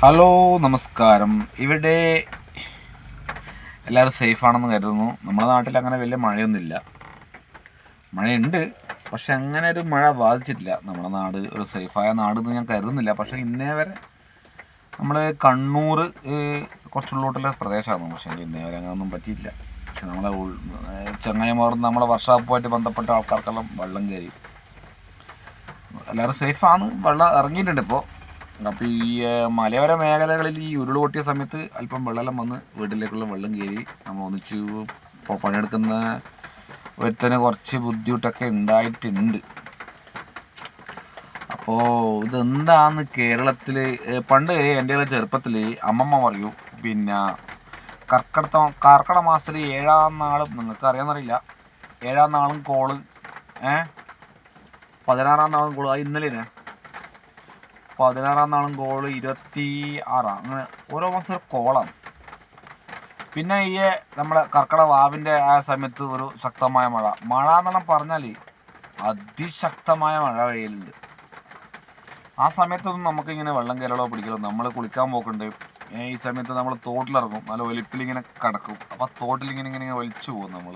Hello, നമസ്കാരം. ഇവിടെ എല്ലാവരും സേഫാണെന്ന് കരുതുന്നു. നമ്മുടെ നാട്ടിൽ അങ്ങനെ വലിയ മഴയൊന്നുമില്ല. മഴയുണ്ട്, പക്ഷെ അങ്ങനെ ഒരു മഴ ബാധിച്ചിട്ടില്ല. നമ്മുടെ നാട് ഒരു സേഫായ നാടെന്ന് ഞാൻ കരുതുന്നില്ല. പക്ഷേ ഇന്നേ വരെ നമ്മൾ കണ്ണൂർ കുറച്ചുള്ളിലോട്ടുള്ള പ്രദേശമാണ്. പക്ഷേ ഇന്നേ വരെ അങ്ങനെയൊന്നും പറ്റിയിട്ടില്ല. പക്ഷെ നമ്മളെ ചങ്ങായിമാർന്ന് നമ്മളെ വർഷാപ്പുമായിട്ട് ബന്ധപ്പെട്ട ആൾക്കാർക്കെല്ലാം വെള്ളം കയറി. എല്ലാവരും സേഫാണ്. വെള്ളം ഇറങ്ങിയിട്ടുണ്ട് ഇപ്പോൾ. അപ്പോൾ ഈ മലയോര മേഖലകളിൽ ഈ ഉരുൾ പൊട്ടിയ സമയത്ത് അല്പം വെള്ളം വന്ന് വീട്ടിലേക്കുള്ള വെള്ളം കയറി നമ്മൾ ഒന്നിച്ച് പണിയെടുക്കുന്ന ഒരുത്തന് കുറച്ച് ബുദ്ധിമുട്ടൊക്കെ ഉണ്ടായിട്ടുണ്ട്. അപ്പോൾ ഇതെന്താന്ന് കേരളത്തിൽ പണ്ട് എൻ്റെ ചെറുപ്പത്തിൽ അമ്മമ്മ പറയൂ, പിന്നെ കർക്കിടക മാസത്തിൽ 7-ാം നാളും, നിങ്ങൾക്ക് അറിയാമെന്നറിയില്ല, 7-ാം നാളും കോള്, 16-ാം നാളും കോള്, അത് ഇന്നലെ 16-ാം നാളും കോള്, 26 അങ്ങനെ ഓരോ മാസം ഒരു കോളാണ്. പിന്നെ ഈ നമ്മുടെ കർക്കിടക വാവിൻ്റെ ആ സമയത്ത് ഒരു ശക്തമായ മഴ എന്നെല്ലാം പറഞ്ഞാൽ അതിശക്തമായ മഴ പെയ്യലുണ്ട്. ആ സമയത്തൊന്നും നമുക്കിങ്ങനെ വെള്ളം കയറലോ പിടിക്കലോ, നമ്മൾ കുളിക്കാൻ പോക്കുണ്ട്. ഈ സമയത്ത് നമ്മൾ തോട്ടിലിറങ്ങും, നല്ല ഒലിപ്പിലിങ്ങനെ കിടക്കും. അപ്പോൾ തോട്ടിലിങ്ങനെ ഇങ്ങനെ ഒലിച്ചു പോകും. നമ്മൾ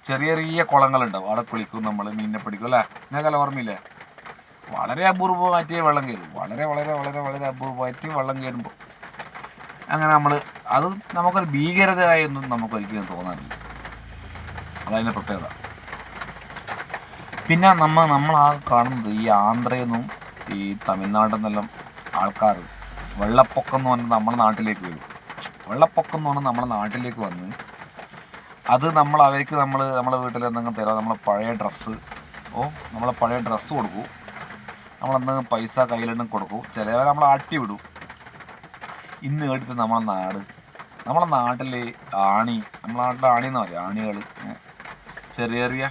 ചെറിയ ചെറിയ കുളങ്ങളുണ്ടാവും, അവിടെ കുളിക്കും, നമ്മൾ മീനിനെ പിടിക്കും. അല്ലേ, നിങ്ങൾക്കെല്ലാം ഓർമ്മയില്ലേ? വളരെ അപൂർവമായിട്ട് വെള്ളം കയറും. വളരെ വളരെ വളരെ വളരെ അപൂർവമായിട്ട് വെള്ളം കയറുമ്പോൾ അങ്ങനെ അത് നമുക്കൊരു ഭീകരതയായൊന്നും നമുക്കൊരിക്കലും തോന്നാറില്ല. അതതിൻ്റെ പ്രത്യേകത. പിന്നെ നമ്മൾ ആ കാണുന്നത് ഈ ആന്ധ്രയിൽ നിന്നും ഈ തമിഴ്നാട്ടിൽ നിന്നെല്ലാം ആൾക്കാർ വെള്ളപ്പൊക്കം എന്ന് പറഞ്ഞാൽ നമ്മുടെ നാട്ടിലേക്ക് വരും. വെള്ളപ്പൊക്കം എന്ന് പറഞ്ഞാൽ നമ്മുടെ നാട്ടിലേക്ക് വന്ന് അത് അവർക്ക് നമ്മളെ വീട്ടിൽ എന്തെങ്കിലും തരാം. നമ്മളെ പഴയ ഡ്രസ്സ് കൊടുക്കും. നമ്മളെന്തെങ്കിലും പൈസ കയ്യിലെണ്ണം കൊടുക്കും. ചിലവരെ നമ്മൾ ആട്ടി വിടും. ഇന്ന് എടുത്ത് നമ്മളെ നാട്ടിൽ ആണിയെന്ന് പറയും. ആണികൾ, ചെറിയ ചെറിയ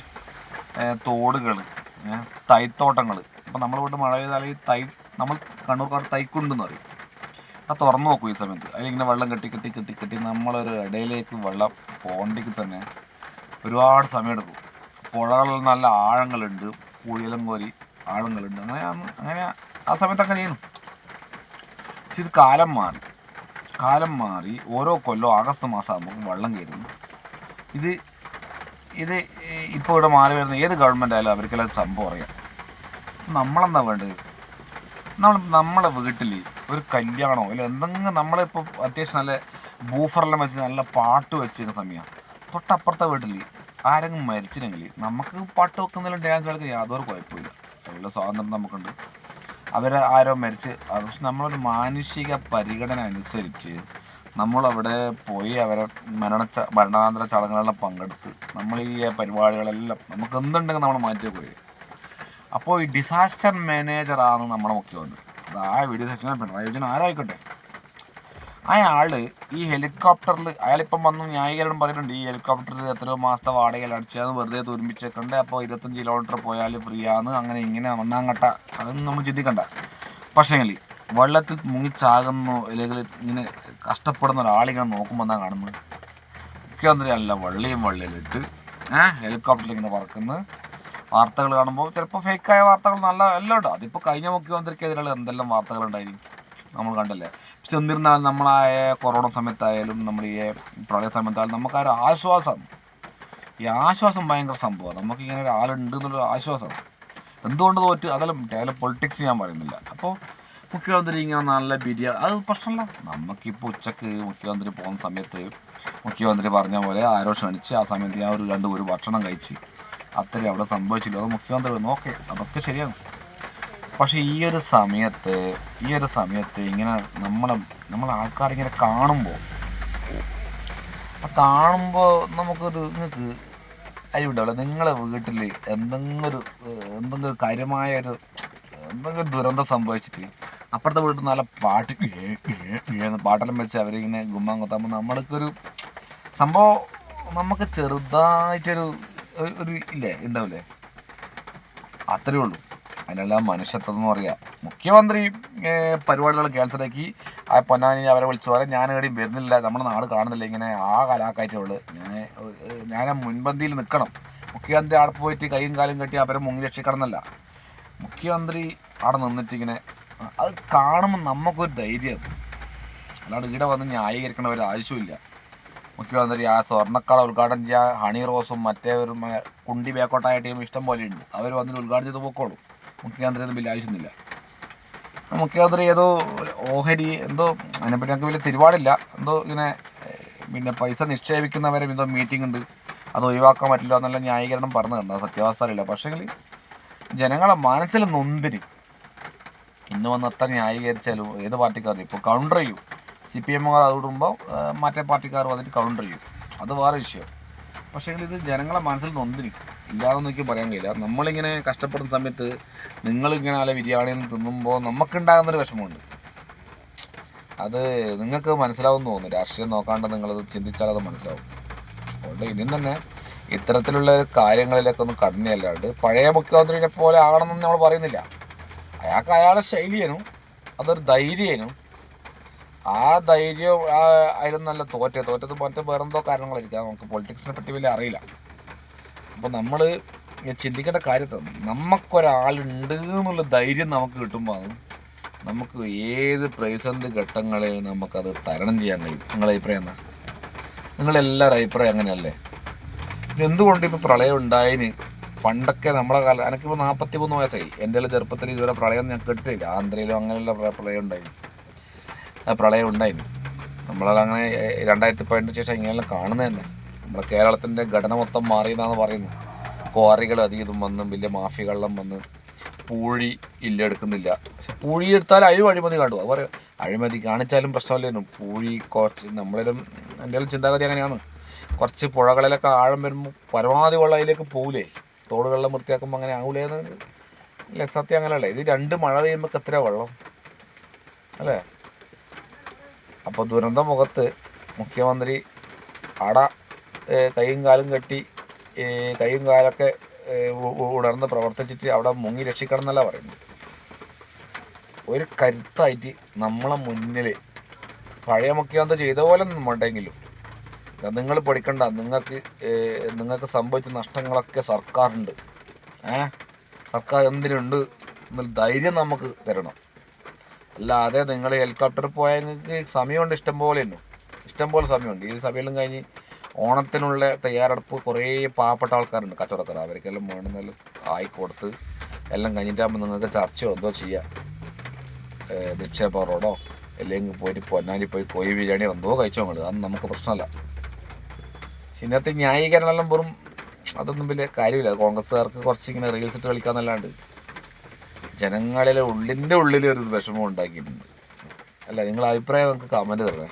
തോടുകൾ, തൈത്തോട്ടങ്ങൾ. അപ്പോൾ നമ്മൾ വീട്ടിൽ മഴ പെയ്താൽ നമ്മൾ കണ്ണൂർക്കാർ തൈക്കുണ്ടെന്ന് പറയും. അത് തുറന്നു നോക്കും ഈ സമയത്ത്. അതിലിങ്ങനെ വെള്ളം കെട്ടി നമ്മളൊരു ഇടയിലേക്ക് വെള്ളം പോകണ്ടെങ്കിൽ തന്നെ ഒരുപാട് സമയമെടുക്കും. പുഴകളിൽ നല്ല ആഴങ്ങളുണ്ട്, കുഴിയെല്ലാം കോരി ആഴങ്ങളുണ്ട്. അങ്ങനെ ആ സമയത്ത് അങ്ങനെ ചെയ്യുന്നു. പക്ഷെ ഇത് കാലം മാറി ഓരോ കൊല്ലം ആഗസ്റ്റ് മാസമാകുമ്പോൾ വെള്ളം കയറുന്നു. ഇത് ഇപ്പോൾ ഇവിടെ മാറി വരുന്ന ഏത് ഗവൺമെൻറ് ആയാലും അവർക്കെല്ലാം സംഭവം അറിയാം. നമ്മളെന്താ വേണ്ടത്? നമ്മളെ വീട്ടിൽ ഒരു കല്യാണമോ അല്ല എന്തെങ്കിലും, നമ്മളിപ്പോൾ അത്യാവശ്യം നല്ല ബൂഫറെല്ലാം വെച്ച് നല്ല പാട്ട് വെച്ചിരുന്ന സമയമാണ്. തൊട്ടപ്പുറത്തെ വീട്ടിൽ ആരെങ്കിലും മരിച്ചില്ലെങ്കിൽ നമുക്ക് പാട്ട് വെക്കുന്നതിലും ഡാൻസ് കളിക്കാൻ യാതൊരു കുഴപ്പമില്ല. അതിനുള്ള സ്വാതന്ത്ര്യം നമുക്കുണ്ട്. ആരോ മരിച്ച്, പക്ഷെ നമ്മളൊരു മാനുഷിക പരിഗണന അനുസരിച്ച് നമ്മളവിടെ പോയി അവരെ മരണാനന്തര ചടങ്ങുകളെല്ലാം പങ്കെടുത്ത് നമ്മൾ ഈ പരിപാടികളെല്ലാം നമുക്ക് എന്തുണ്ടെങ്കിൽ നമ്മൾ മാറ്റി പോയി. അപ്പോൾ ഈ ഡിസാസ്റ്റർ മാനേജറാണ് നമ്മുടെ മുഖ്യമന്ത്രി. ആ വീഡിയോ സെക്ഷനിൽ പിണറായി വിജയൻ ആരായിക്കോട്ടെ, അയാൾ ഈ ഹെലികോപ്റ്ററിൽ അയാളിപ്പം വന്നു ന്യായീകരണം പറയുന്നുണ്ട്. ഈ ഹെലികോപ്റ്ററിൽ എത്രയോ മാസത്തെ വാടകയിൽ അടിച്ചാന്ന് വെറുതെ തുരുമ്പിച്ചേക്കണ്ടേ, അപ്പോൾ 25 കിലോമീറ്റർ പോയാൽ ഫ്രീ ആണ്, അങ്ങനെ ഇങ്ങനെ ഒന്നാങ്കട്ട, അതൊന്നും നമ്മൾ ചിന്തിക്കണ്ട. പക്ഷേങ്കിൽ വെള്ളത്തിൽ മുങ്ങിച്ചാകുന്നു അല്ലെങ്കിൽ ഇങ്ങനെ കഷ്ടപ്പെടുന്ന ഒരാളിങ്ങനെ നോക്കുമ്പോൾ എന്താ കാണുന്നത്? മുഖ്യമന്ത്രി അല്ല വള്ളിയിലിട്ട് ഹെലികോപ്റ്ററിൽ ഇങ്ങനെ പറക്കുന്ന വാർത്തകൾ കാണുമ്പോൾ ചിലപ്പോൾ ഫേക്കായ വാർത്തകൾ നല്ല എല്ലാം ഉണ്ട്. അതിപ്പോൾ കഴിഞ്ഞ മുഖ്യമന്ത്രിക്കെതിരെയുള്ള എന്തെല്ലാം വാർത്തകളുണ്ടായിരിക്കും നമ്മൾ കണ്ടല്ലേ. പക്ഷെ എന്നിരുന്നാൽ നമ്മളായ കൊറോണ സമയത്തായാലും നമ്മൾ ഈ പ്രളയ സമയത്തായാലും നമുക്ക് ആ ഒരു ആശ്വാസമാണ്. ഈ ആശ്വാസം ഭയങ്കര സംഭവമാണ്. നമുക്കിങ്ങനെ ഒരാളുണ്ട് എന്നുള്ളൊരു ആശ്വാസമാണ്. എന്തുകൊണ്ട് തോറ്റ് അതെല്ലാം പൊളിറ്റിക്സ് ഞാൻ പറയുന്നില്ല. അപ്പോൾ മുഖ്യമന്ത്രി ഇങ്ങനെ നല്ല ബിരിയാണി, അത് പ്രശ്നമല്ല. നമുക്കിപ്പോൾ ഉച്ചക്ക് മുഖ്യമന്ത്രി പോകുന്ന സമയത്ത് മുഖ്യമന്ത്രി പറഞ്ഞ പോലെ ആരോ ക്ഷണിച്ച് ആ സമയത്ത് ഞാൻ ഒരു ഭക്ഷണം കഴിച്ച് അത്രയും അവിടെ സംഭവിച്ചില്ല. അത് മുഖ്യമന്ത്രി നോക്കെ, അതൊക്കെ ശരിയാണ്. പക്ഷേ ഈ ഒരു സമയത്ത് ഇങ്ങനെ നമ്മൾ ആൾക്കാരിങ്ങനെ കാണുമ്പോൾ നിങ്ങൾക്ക് അറിവുണ്ടാവില്ല. നിങ്ങളെ വീട്ടിൽ എന്തെങ്കിലും കാര്യമായ എന്തെങ്കിലും ദുരന്തം സംഭവിച്ചിട്ട് അപ്പുറത്തെ വീട്ടിൽ നല്ല പാട്ടെല്ലാം വെച്ച് അവരിങ്ങനെ ഗുമ്മാൻ കൊത്താകുമ്പോൾ നമ്മൾക്കൊരു സംഭവം നമുക്ക് ചെറുതായിട്ടൊരു ഇല്ലേ ഉണ്ടാവില്ലേ? അത്രയേ ഉള്ളൂ. അതിനുള്ള മനുഷ്യത്വം എന്ന് പറയുക. മുഖ്യമന്ത്രി പരിപാടികൾ ക്യാൻസലാക്കി ആ പൊന്നാനി അവരെ വിളിച്ചു പറയാം, ഞാൻ എവിടെയും വരുന്നില്ല, നമ്മുടെ നാട് കാണുന്നില്ല, ഇങ്ങനെ ആ കലാക്കായിട്ടുള്ളൂ, ഞാൻ മുൻപന്തിയിൽ നിൽക്കണം. മുഖ്യമന്ത്രി അവിടെ പോയിട്ട് കൈയും കാലും കെട്ടി അവരെ മുങ്ങി രക്ഷിക്കണമെന്നല്ല. മുഖ്യമന്ത്രി അവിടെ നിന്നിട്ടിങ്ങനെ അത് കാണുമ്പോൾ നമുക്കൊരു ധൈര്യം. അല്ലാണ്ട് ഇവിടെ വന്ന് ന്യായീകരിക്കേണ്ട ഒരു ആവശ്യമില്ല. മുഖ്യമന്ത്രി ആ സ്വർണ്ണക്കട ഉദ്ഘാടനം ചെയ്യാൻ ഹണി റോസും മറ്റേ ഒരു കുണ്ടി ബേക്കോട്ടായ ടീം ഇഷ്ടം പോലെ ഉണ്ട്. അവർ വന്നിട്ട് ഉദ്ഘാടനം ചെയ്ത് പോക്കോളൂ. മുഖ്യമന്ത്രി ഒന്നും വലിയ ആവശ്യമൊന്നുമില്ല. മുഖ്യമന്ത്രി ഏതോ ഓഹരി എന്തോ അതിനെപ്പറ്റി ഞങ്ങൾക്ക് വലിയ തിരുപാടില്ല. എന്തോ ഇങ്ങനെ പിന്നെ പൈസ നിക്ഷേപിക്കുന്നവരെ എന്തോ മീറ്റിംഗ് ഉണ്ട്, അത് ഒഴിവാക്കാൻ പറ്റില്ല എന്നുള്ള ന്യായീകരണം പറഞ്ഞു തന്നത് സത്യാവസ്ഥ അറിയില്ല. പക്ഷേങ്കിൽ ജനങ്ങളെ മനസ്സിൽ നൊന്തിന് ഇന്ന് വന്ന് എത്ര ന്യായീകരിച്ചാലും ഏത് പാർട്ടിക്കാരും ഇപ്പോൾ കൗണ്ടർ ചെയ്യും. CPM-കാർ അത് വിടുമ്പോൾ മറ്റേ പാർട്ടിക്കാർ വന്നിട്ട് കൗണ്ടർ ചെയ്യും, അത് വേറെ വിഷയം. പക്ഷേ ഇത് ജനങ്ങളെ മനസ്സിൽ നൊന്തിന് ഇല്ലാതെന്ന് എനിക്ക് പറയാൻ കഴിയില്ല. നമ്മളിങ്ങനെ കഷ്ടപ്പെടുന്ന സമയത്ത് നിങ്ങളിങ്ങനെ അല്ല ബിരിയാണിയിൽ നിന്ന് തിന്നുമ്പോൾ നമുക്കുണ്ടാകുന്നൊരു വിഷമമുണ്ട്. അത് നിങ്ങൾക്ക് മനസ്സിലാവുമെന്ന് തോന്നുന്നു. രാഷ്ട്രീയം നോക്കാണ്ട് നിങ്ങളത് ചിന്തിച്ചാൽ അത് മനസ്സിലാവും. അതുകൊണ്ട് ഇനിയും തന്നെ ഇത്തരത്തിലുള്ള കാര്യങ്ങളിലേക്കൊന്നും കടന്നല്ലാണ്ട് പഴയ മുഖ്യമന്ത്രിനെ പോലെ ആകണമെന്ന് നമ്മൾ പറയുന്നില്ല. അയാൾക്ക് അയാളുടെ ശൈലിയേനും അതൊരു ധൈര്യേനും ആ ധൈര്യം അതിലും നല്ല തോറ്റത് മറ്റേ വേറെന്തോ കാരണങ്ങളായിരിക്കാം. നമുക്ക് പൊളിറ്റിക്സിനെ പറ്റി വലിയ അറിയില്ല. അപ്പോൾ നമ്മൾ ചിന്തിക്കേണ്ട കാര്യത്തിൽ നമുക്കൊരാളുണ്ട് എന്നുള്ള ധൈര്യം നമുക്ക് കിട്ടുമ്പോൾ നമുക്ക് ഏത് പ്രതിസന്ധി ഘട്ടങ്ങളിൽ നമുക്കത് തരണം ചെയ്യാൻ കഴിയും. നിങ്ങളുടെ അഭിപ്രായം എന്താ? നിങ്ങളെല്ലാവരും അഭിപ്രായം അങ്ങനെയല്ലേ? എന്തുകൊണ്ട് ഇപ്പോൾ പ്രളയം ഉണ്ടായതിന് പണ്ടൊക്കെ നമ്മളെ കാലം, എനിക്കിപ്പോൾ 43 വയസ്സായി. എൻ്റെ ചെറുപ്പത്തിൽ ഇതുവരെ പ്രളയം ഞാൻ കേട്ടിട്ടില്ല. ആന്ധ്രയിലും അങ്ങനെയുള്ള പ്രളയം ഉണ്ടായിരുന്നു. നമ്മളങ്ങനെ 2018 ശേഷം ഇങ്ങനെയെല്ലാം കാണുന്നത് തന്നെ. നമ്മളെ കേരളത്തിൻ്റെ ഘടന മൊത്തം മാറിയെന്നാണ് പറയുന്നത്. ക്വാറികൾ അധികം വന്ന് വലിയ മാഫിയകളെല്ലാം വന്ന് പൂഴി ഇല്ലെടുക്കുന്നില്ല. പക്ഷെ പൂഴി എടുത്താൽ അഴിമതി കാണും. അവർ അഴിമതി കാണിച്ചാലും പ്രശ്നമില്ലായിരുന്നു. പൂഴി കുറച്ച് നമ്മളും എൻ്റെ ചിന്താഗതി അങ്ങനെയാണ്. കുറച്ച് പുഴകളിലൊക്കെ ആഴം വരുമ്പോൾ പരമാവധി വെള്ളം അതിലേക്ക് പോകില്ലേ, തോടുകളിലും വൃത്തിയാക്കുമ്പോൾ അങ്ങനെ ആകൂലേന്ന് അല്ലേ? സത്യം അങ്ങനെയല്ലേ? ഇത് 2 മഴ പെയ്യുമ്പോൾ എത്ര വെള്ളം അല്ലേ? അപ്പോൾ ദുരന്ത മുഖത്ത് മുഖ്യമന്ത്രി കൈയും കാലും കെട്ടി കൈയും കാലൊക്കെ ഉണർന്ന് പ്രവർത്തിച്ചിട്ട് അവിടെ മുങ്ങി രക്ഷിക്കണം എന്നല്ല പറയുന്നത്. ഒരു കരുത്തായിട്ട് നമ്മളെ മുന്നിൽ പഴയ മുഖ്യമന്ത്രി ചെയ്ത പോലെ ഉണ്ടെങ്കിലും നിങ്ങൾ പഠിക്കണ്ട, നിങ്ങൾക്ക് സംഭവിച്ച നഷ്ടങ്ങളൊക്കെ സർക്കാരുണ്ട്. സർക്കാർ എന്തിനുണ്ട് എന്നൊരു ധൈര്യം നമുക്ക് തരണം. അല്ലാതെ നിങ്ങൾ ഹെലികോപ്റ്ററിൽ പോയാൽ നിങ്ങൾക്ക് സമയമുണ്ട്, ഇഷ്ടംപോലെ സമയമുണ്ട്. ഈ സമയമെല്ലാം കഴിഞ്ഞ് ഓണത്തിനുള്ള തയ്യാറെടുപ്പ് കുറേ പാവപ്പെട്ട ആൾക്കാരുണ്ട്, കച്ചവടക്കാർ. അവർക്കെല്ലാം വേണമെന്നെല്ലാം ആയിക്കൊടുത്ത് എല്ലാം കഴിഞ്ഞിട്ടാകുമ്പോൾ നിങ്ങൾക്ക് ചർച്ചയോ എന്തോ ചെയ്യാം. നിക്ഷേപ റോഡോ അല്ലെങ്കിൽ പോയിട്ട് പൊന്നാനി പോയി കോഴി ബിരിയാണി എന്തോ കഴിച്ചോ നിങ്ങൾ, അതൊന്നും നമുക്ക് പ്രശ്നമല്ല. പക്ഷെ ഇന്നത്തെ ന്യായീകരണമെല്ലാം വെറും അതൊന്നും വലിയ കാര്യമില്ല. കോൺഗ്രസ്സുകാർക്ക് കുറച്ച് ഇങ്ങനെ റീൽസ് ഇട്ട് കളിക്കാമെന്നല്ലാണ്ട് ജനങ്ങളിലെ ഉള്ളിൻ്റെ ഉള്ളിൽ ഒരു വിഷമം ഉണ്ടാക്കിയിട്ടുണ്ട്. അല്ല, നിങ്ങളുടെ അഭിപ്രായം നമുക്ക് കമൻറ്റ് തരണേ.